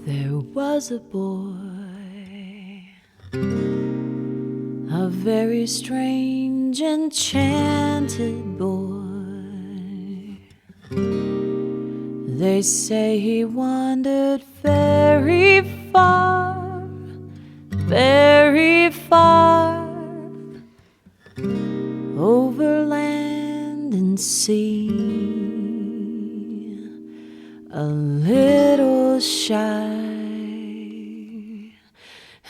There was a boy, a very strange, enchanted boy. They say he wandered very far, very far, over land and sea, a little shy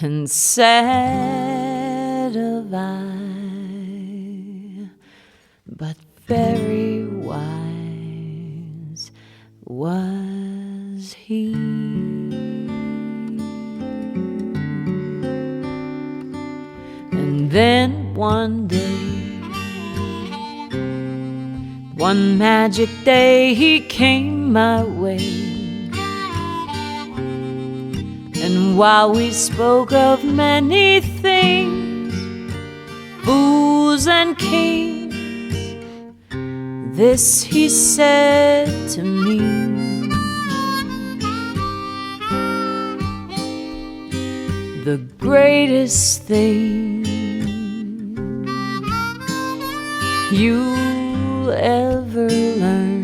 and sad of eye, but very wise was he. And then one day, one magic day, he came my way. And while we spoke of many things, fools and kings, this he said to me: the greatest thing you'll ever learn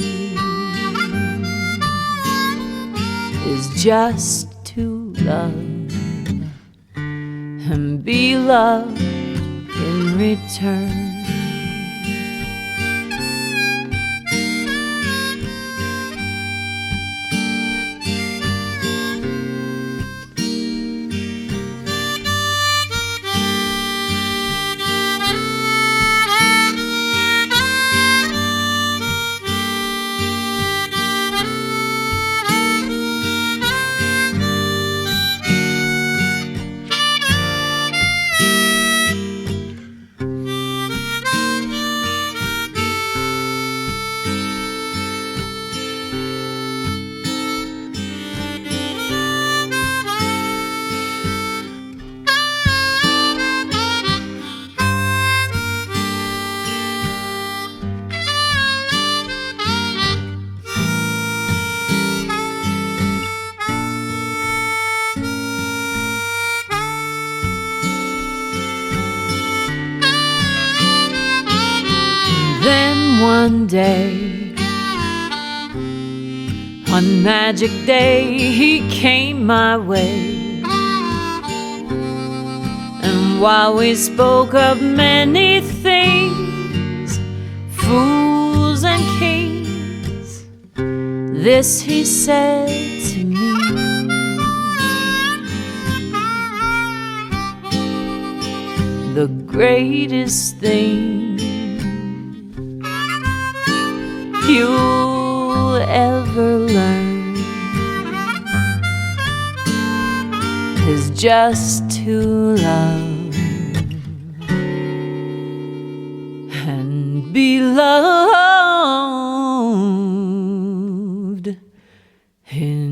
is just to love and be loved in return. One day, one magic day, he came my way. And while we spoke of many things, fools and kings, this he said to me: the greatest thing you'll ever learn is just to love and be loved in